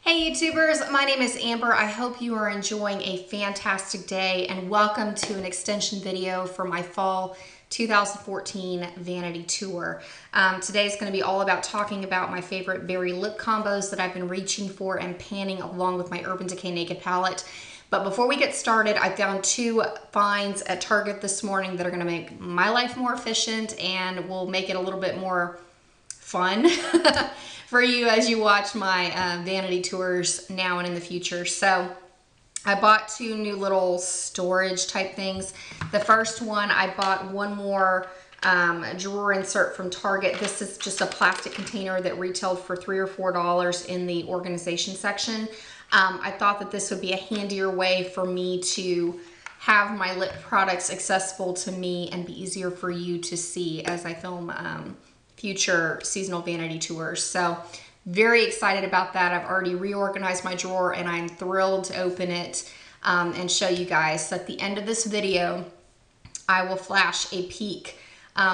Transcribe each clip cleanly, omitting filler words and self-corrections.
Hey YouTubers, my name is Amber. I hope you are enjoying a fantastic day and welcome to an extension video for my fall 2014 vanity tour. Today is going to be all about talking about my favorite berry lip combos that I've been reaching for and panning along with my Urban Decay Naked Palette. But before we get started, I found two finds at Target this morning that are going to make my life more efficient and will make it a little bit more fun for you as you watch my vanity tours now and in the future. So I bought two new little storage type things. The first one, I bought one more drawer insert from Target. This is just a plastic container that retailed for $3 or $4 in the organization section. I thought that this would be a handier way for me to have my lip products accessible to me and be easier for you to see as I film future seasonal vanity tours. So very excited about that. I've already reorganized my drawer and I'm thrilled to open it and show you guys. So at the end of this video, I will flash a peek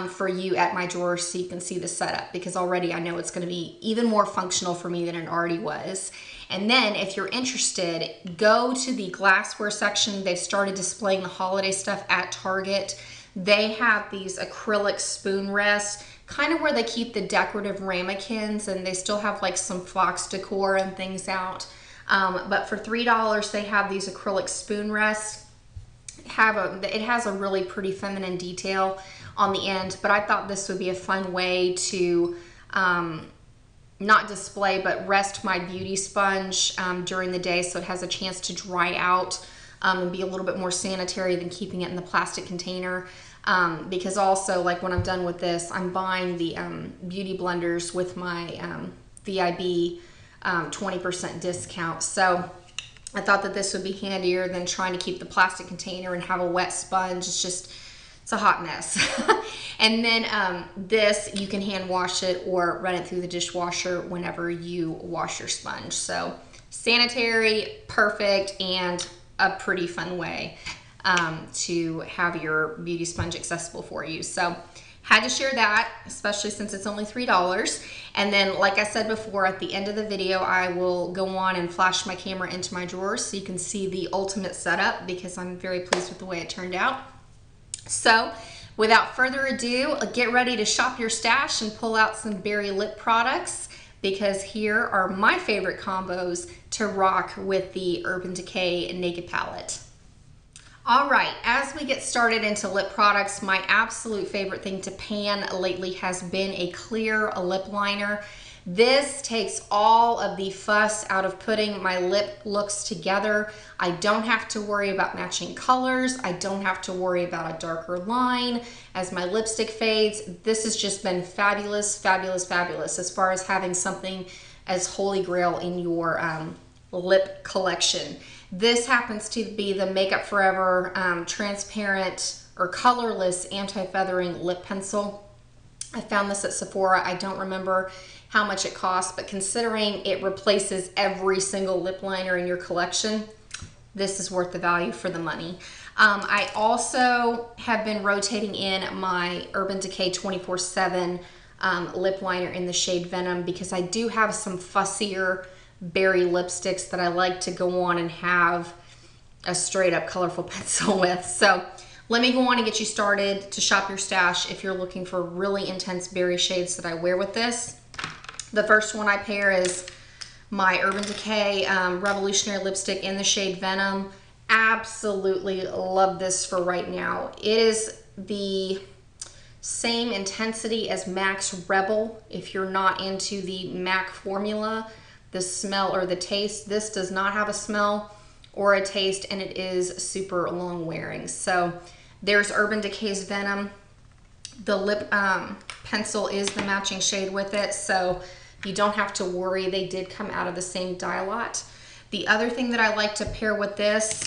for you at my drawer so you can see the setup, because already I know it's going to be even more functional for me than it already was. And then if you're interested, go to the glassware section. They've started displaying the holiday stuff at Target. They have these acrylic spoon rests, kind of where they keep the decorative ramekins, and they still have like some fox decor and things out. But for $3, they have these acrylic spoon rests. It has a really pretty feminine detail on the end, but I thought this would be a fun way to not display, but rest my beauty sponge during the day so it has a chance to dry out and be a little bit more sanitary than keeping it in the plastic container. Because also, like when I'm done with this, I'm buying the beauty blenders with my VIB 20% discount. So I thought that this would be handier than trying to keep the plastic container and have a wet sponge. It's a hot mess. And then this, you can hand wash it or run it through the dishwasher whenever you wash your sponge. So sanitary, perfect, and a pretty fun way to have your beauty sponge accessible for you. So had to share that, especially since it's only $3. And then, like I said before, at the end of the video, I will go on and flash my camera into my drawer so you can see the ultimate setup, because I'm very pleased with the way it turned out. So without further ado, get ready to shop your stash and pull out some berry lip products, because here are my favorite combos to rock with the Urban Decay Naked Palette. All right, as we get started into lip products, my absolute favorite thing to pan lately has been a clear lip liner. This takes all of the fuss out of putting my lip looks together. I don't have to worry about matching colors. I don't have to worry about a darker line as my lipstick fades. This has just been fabulous, fabulous, fabulous as far as having something as holy grail in your lip collection. This happens to be the Makeup Forever transparent or colorless anti-feathering lip pencil. I found this at Sephora. I don't remember how much it costs, but considering it replaces every single lip liner in your collection, this is worth the value for the money. I also have been rotating in my Urban Decay 24/7 lip liner in the shade Venom, because I do have some fussier berry lipsticks that I like to go on and have a straight up colorful pencil with. So let me go on and get you started to shop your stash if you're looking for really intense berry shades that I wear with this. The first one I pair is my Urban Decay Revolutionary Lipstick in the shade Venom. Absolutely love this for right now. It is the same intensity as MAC's Rebel. If you're not into the MAC formula, the smell or the taste, this does not have a smell or a taste, and it is super long wearing. So there's Urban Decay's Venom. The lip pencil is the matching shade with it, so you don't have to worry. They did come out of the same dye lot. The other thing that I like to pair with this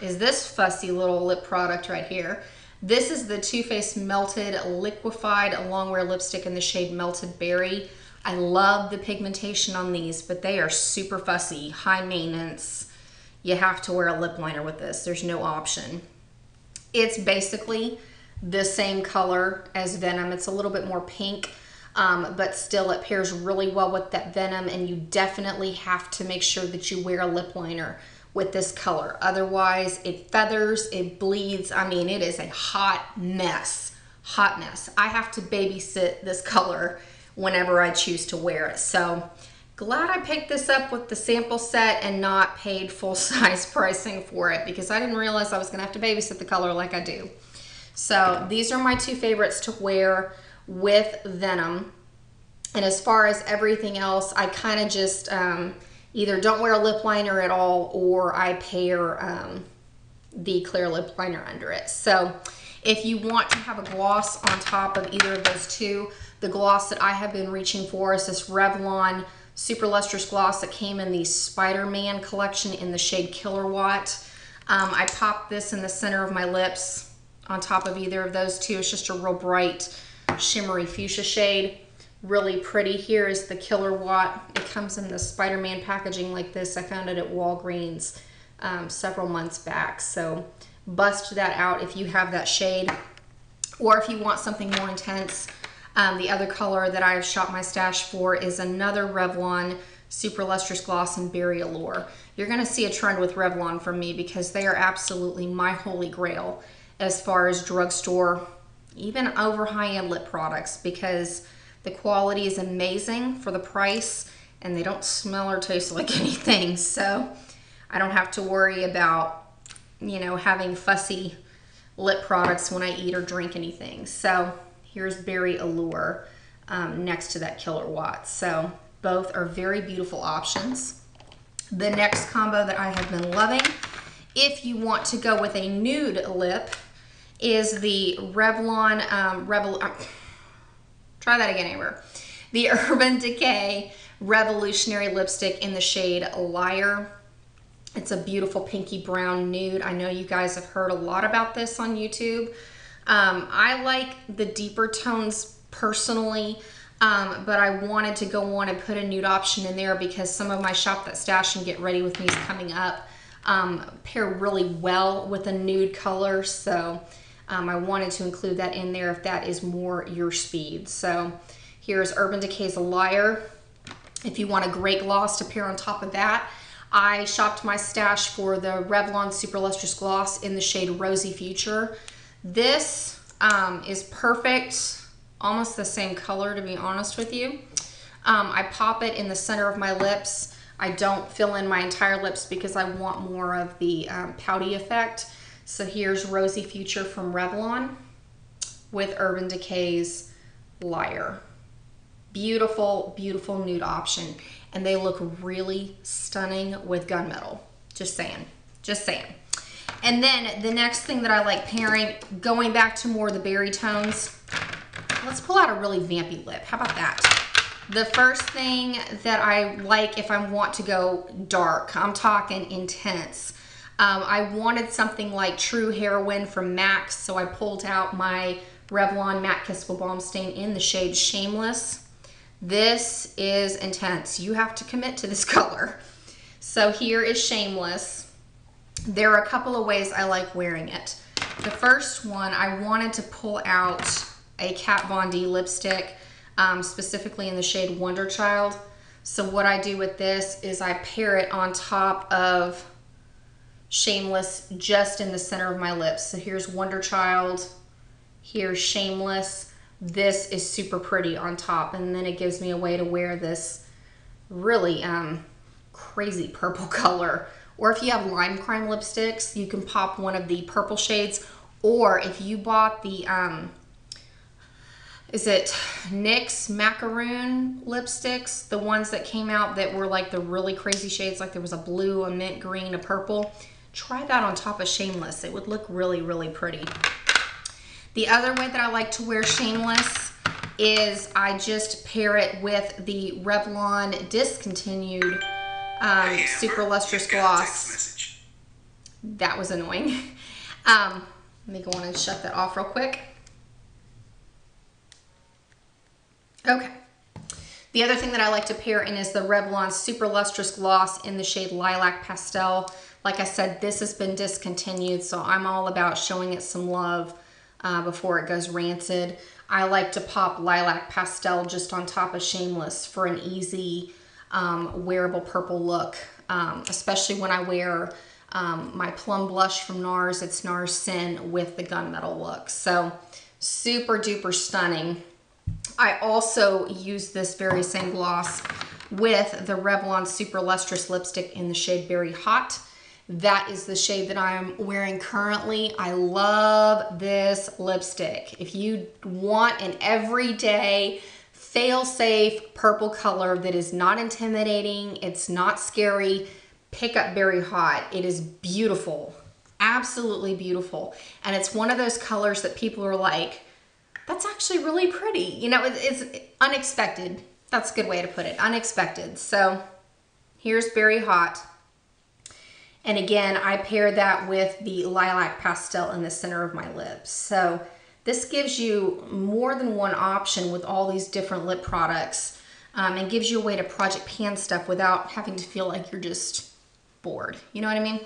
is this fussy little lip product right here. This is the Too Faced Melted Liquefied Longwear Lipstick in the shade Melted Berry. I love the pigmentation on these, but they are super fussy, high maintenance. You have to wear a lip liner with this. There's no option. It's basically the same color as Venom. It's a little bit more pink. but still it pairs really well with that Venom, and you definitely have to make sure that you wear a lip liner with this color. Otherwise, it feathers, it bleeds. I mean, it is a hot mess, hot mess. I have to babysit this color whenever I choose to wear it. So glad I picked this up with the sample set and not paid full size pricing for it, because I didn't realize I was gonna have to babysit the color like I do. So these are my two favorites to wear with Venom. And as far as everything else, I kind of just either don't wear a lip liner at all, or I pair the clear lip liner under it. So if you want to have a gloss on top of either of those two, the gloss that I have been reaching for is this Revlon Super Lustrous Gloss that came in the Spider-Man collection in the shade Kilowatt. I popped this in the center of my lips on top of either of those two. It's just a real bright, shimmery fuchsia shade. Really pretty. Here is the Kilowatt. It comes in the Spider-Man packaging like this. I found it at Walgreens several months back. So bust that out if you have that shade. Or if you want something more intense, the other color that I've shopped my stash for is another Revlon Super Lustrous Gloss in Berry Allure. You're going to see a trend with Revlon from me, because they are absolutely my holy grail as far as drugstore, even over high-end lip products, because the quality is amazing for the price, and they don't smell or taste like anything. So I don't have to worry about, you know, having fussy lip products when I eat or drink anything. So here's Berry Allure next to that Kilowatt. So both are very beautiful options. The next combo that I have been loving, if you want to go with a nude lip, is the Revlon try that again, Amber. The Urban Decay Revolutionary Lipstick in the shade Liar. It's a beautiful pinky brown nude. I know you guys have heard a lot about this on YouTube. I like the deeper tones personally, but I wanted to go on and put a nude option in there because some of my Shop That Stash and Get Ready With Me's coming up pair really well with a nude color. So I wanted to include that in there if that is more your speed. So here's Urban Decay's Liar. If you want a great gloss to pair on top of that, I shopped my stash for the Revlon Super Lustrous Gloss in the shade Rosy Future. This is perfect, almost the same color, to be honest with you. I pop it in the center of my lips. I don't fill in my entire lips because I want more of the pouty effect. So here's Rosy Future from Revlon with Urban Decay's Liar. Beautiful, beautiful nude option. And they look really stunning with gunmetal. Just saying. Just saying. And then the next thing that I like pairing, going back to more of the berry tones, let's pull out a really vampy lip. How about that? The first thing that I like if I want to go dark, I'm talking intense, I wanted something like True Heroine from MAC, so I pulled out my Revlon Matte Kissable Balm Stain in the shade Shameless. This is intense. You have to commit to this color. So here is Shameless. There are a couple of ways I like wearing it. The first one, I wanted to pull out a Kat Von D lipstick, specifically in the shade Wonder Child. So what I do with this is I pair it on top of Shameless just in the center of my lips. So here's Wonder Child, here's Shameless. This is super pretty on top, and then it gives me a way to wear this really crazy purple color. Or if you have lime crime lipsticks, you can pop one of the purple shades. Or if you bought the is it NYX Macaroon lipsticks, the ones that came out that were like the really crazy shades, like there was a blue, a mint green, a purple, try that on top of Shameless. It would look really, really pretty. The other way that I like to wear Shameless is I just pair it with the Revlon discontinued Super Lustrous Gloss. That was annoying. Let me go on and shut that off real quick. Okay. The other thing that I like to pair in is the Revlon Super Lustrous Gloss in the shade Lilac Pastel. Like I said, this has been discontinued, so I'm all about showing it some love before it goes rancid. I like to pop Lilac Pastel just on top of Shameless for an easy wearable purple look, especially when I wear my Plum Blush from NARS. It's NARS Sin with the gunmetal look. So super duper stunning. I also use this very same gloss with the Revlon Super Lustrous lipstick in the shade Berry Hot. That is the shade that I'm wearing currently. I love this lipstick. If you want an everyday fail-safe purple color that is not intimidating, it's not scary, pick up Berry Hot. It is beautiful, absolutely beautiful. And it's one of those colors that people are like, that's actually really pretty. You know, it's unexpected. That's a good way to put it, unexpected. So here's Berry Hot. And again, I pair that with the Lilac Pastel in the center of my lips. So this gives you more than one option with all these different lip products, and gives you a way to project pan stuff without having to feel like you're just bored. You know what I mean?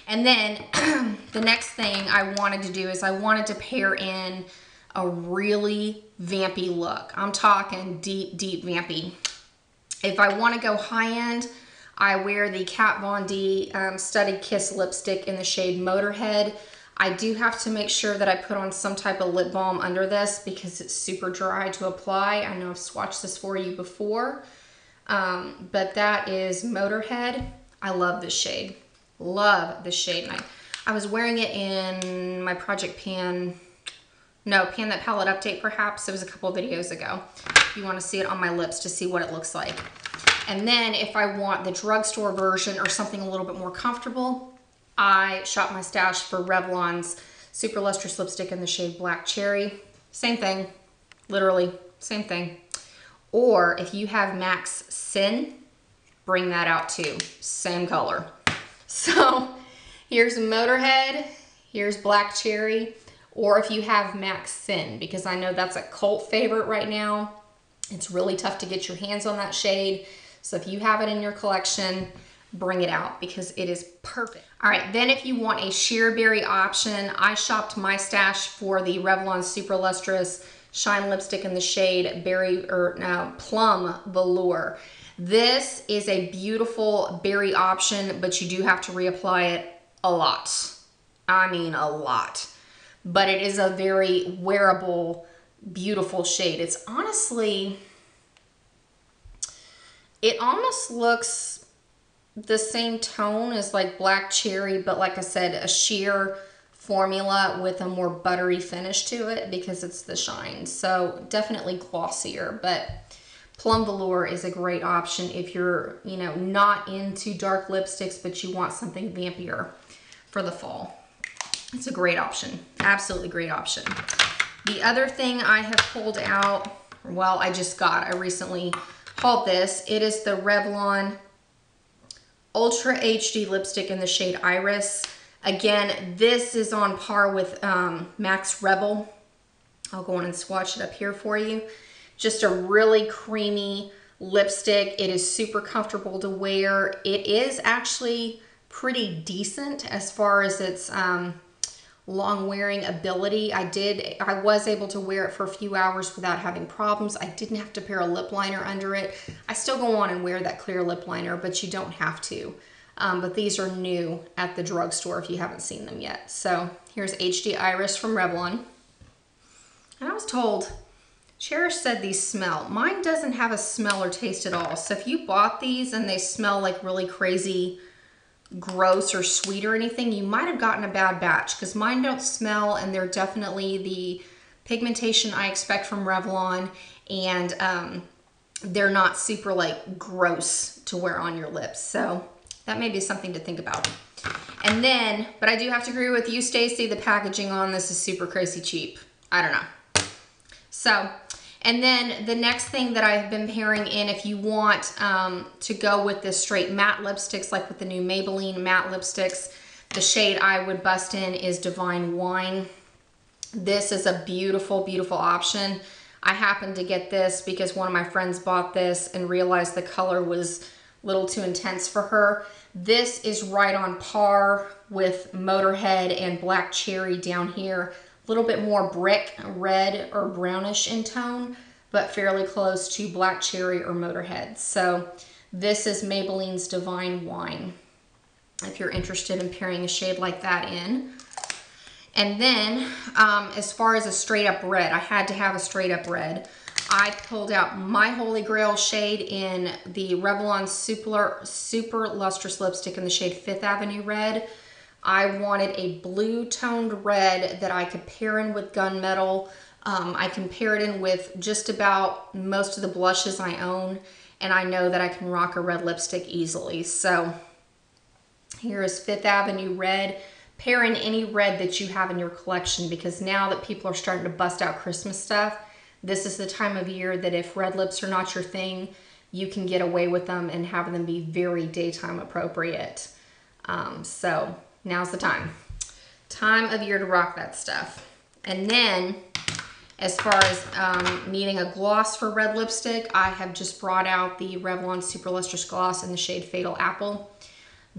And then the next thing I wanted to do is I wanted to pair in a really vampy look. I'm talking deep, deep vampy. If I want to go high end, I wear the Kat Von D Studded Kiss lipstick in the shade Motorhead. I do have to make sure that I put on some type of lip balm under this because it's super dry to apply. I know I've swatched this for you before, but that is Motorhead. I love this shade. Love this shade. And I was wearing it in my Project Pan, no, Pan That Palette update perhaps. It was a couple of videos ago. If you want to see it on my lips to see what it looks like. And then if I want the drugstore version or something a little bit more comfortable, I shop my stash for Revlon's Super Lustrous lipstick in the shade Black Cherry. Same thing, literally, same thing. Or if you have MAC's Sin, bring that out too, same color. So here's Motorhead, here's Black Cherry, or if you have MAC's Sin, because I know that's a cult favorite right now. It's really tough to get your hands on that shade. So if you have it in your collection, bring it out because it is perfect. All right, then if you want a sheer berry option, I shopped my stash for the Revlon Super Lustrous Shine Lipstick in the shade Plum Velour. This is a beautiful berry option, but you do have to reapply it a lot. I mean, a lot. But it is a very wearable, beautiful shade. It's honestly, it almost looks the same tone as like Black Cherry, but like I said, a sheer formula with a more buttery finish to it because it's the shine. So definitely glossier, but Plum Velour is a great option if you're, you know, not into dark lipsticks, but you want something vampier for the fall. It's a great option, absolutely great option. The other thing I have pulled out, well, I recently hauled this. It is the Revlon Ultra HD lipstick in the shade Iris. Again, this is on par with MAC's Rebel. I'll go on and swatch it up here for you. Just a really creamy lipstick. It is super comfortable to wear. It is actually pretty decent as far as its long wearing ability. I was able to wear it for a few hours without having problems. I didn't have to pair a lip liner under it. I still go on and wear that clear lip liner, but you don't have to. But these are new at the drugstore if you haven't seen them yet. So here's HD Iris from Revlon. And I was told, Cherish said these smell. Mine doesn't have a smell or taste at all. So if you bought these and they smell like really crazy gross or sweet or anything, you might have gotten a bad batch because mine don't smell and they're definitely the pigmentation I expect from Revlon, and they're not super like gross to wear on your lips. So that may be something to think about. And then, but I do have to agree with you, Stacy, the packaging on this is super crazy cheap. I don't know. So, and then the next thing that I've been pairing in, if you want to go with the straight matte lipsticks, like with the new Maybelline matte lipsticks, the shade I would bust in is Divine Wine. This is a beautiful, beautiful option. I happened to get this because one of my friends bought this and realized the color was a little too intense for her. This is right on par with Motorhead and Black Cherry down here. little bit more brick red or brownish in tone, but fairly close to Black Cherry or Motorhead. So this is Maybelline's Divine Wine, if you're interested in pairing a shade like that in. And then as far as a straight up red, I had to have a straight up red. I pulled out my Holy Grail shade in the Revlon Super Lustrous Lipstick in the shade Fifth Avenue Red. I wanted a blue toned red that I could pair in with Gunmetal. I can pair it in with just about most of the blushes I own, and I know that I can rock a red lipstick easily. So here is Fifth Avenue Red. Pair in any red that you have in your collection, because now that people are starting to bust out Christmas stuff, this is the time of year that if red lips are not your thing, you can get away with them and have them be very daytime appropriate. So now's the time. Time of year to rock that stuff. And then as far as needing a gloss for red lipstick, I have just brought out the Revlon Super Lustrous Gloss in the shade Fatal Apple.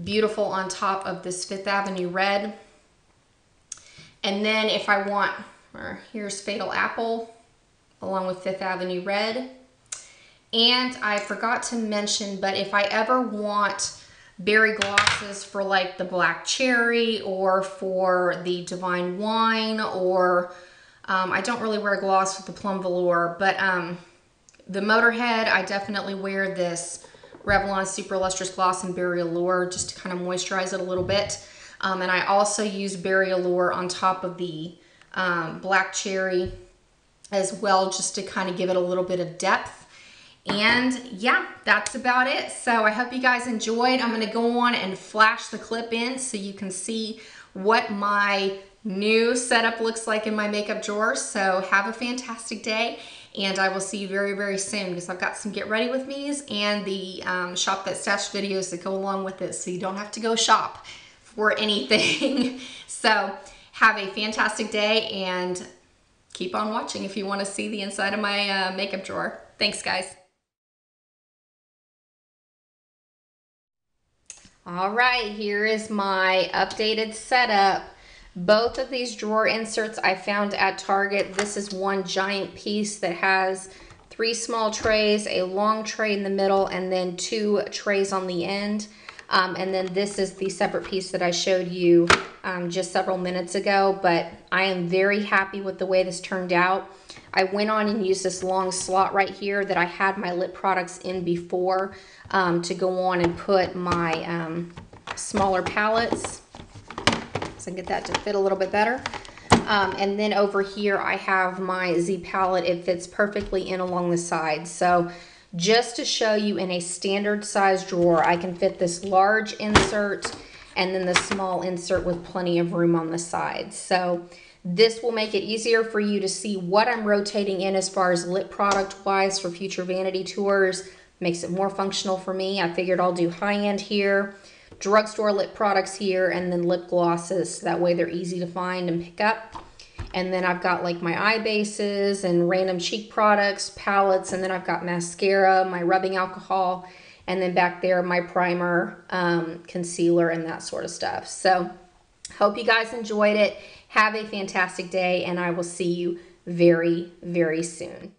Beautiful on top of this Fifth Avenue Red. And then if I want, here's Fatal Apple along with Fifth Avenue Red. And I forgot to mention, but if I ever want berry glosses for like the Black Cherry or for the Divine Wine, or I don't really wear gloss with the Plum Velour, but the Motorhead, I definitely wear this Revlon Super Lustrous Gloss in Berry Allure just to kind of moisturize it a little bit. And I also use Berry Allure on top of the Black Cherry as well, just to kind of give it a little bit of depth. And yeah, that's about it. So I hope you guys enjoyed. I'm gonna go on and flash the clip in so you can see what my new setup looks like in my makeup drawer. So have a fantastic day, and I will see you very, very soon, because I've got some get ready with me's and the Shop That Stash videos that go along with it, so you don't have to go shop for anything. So have a fantastic day, and keep on watching if you want to see the inside of my makeup drawer. Thanks, guys. All right, here is my updated setup. Both of these drawer inserts I found at Target. This is one giant piece that has 3 small trays, a long tray in the middle, and then 2 trays on the end. And then this is the separate piece that I showed you just several minutes ago, but I am very happy with the way this turned out. I went on and used this long slot right here that I had my lip products in before to go on and put my smaller palettes, so I can get that to fit a little bit better. And then over here I have my Z palette. It fits perfectly in along the side. So just to show you, in a standard size drawer, I can fit this large insert and then the small insert with plenty of room on the side. So this will make it easier for you to see what I'm rotating in as far as lip product wise for future vanity tours. Makes it more functional for me. I figured I'll do high-end here, drugstore lip products here, and then lip glosses. So that way they're easy to find and pick up. And then I've got like my eye bases and random cheek products, palettes, and then I've got mascara, my rubbing alcohol, and then back there my primer, concealer, and that sort of stuff. So hope you guys enjoyed it. Have a fantastic day, and I will see you very, very soon.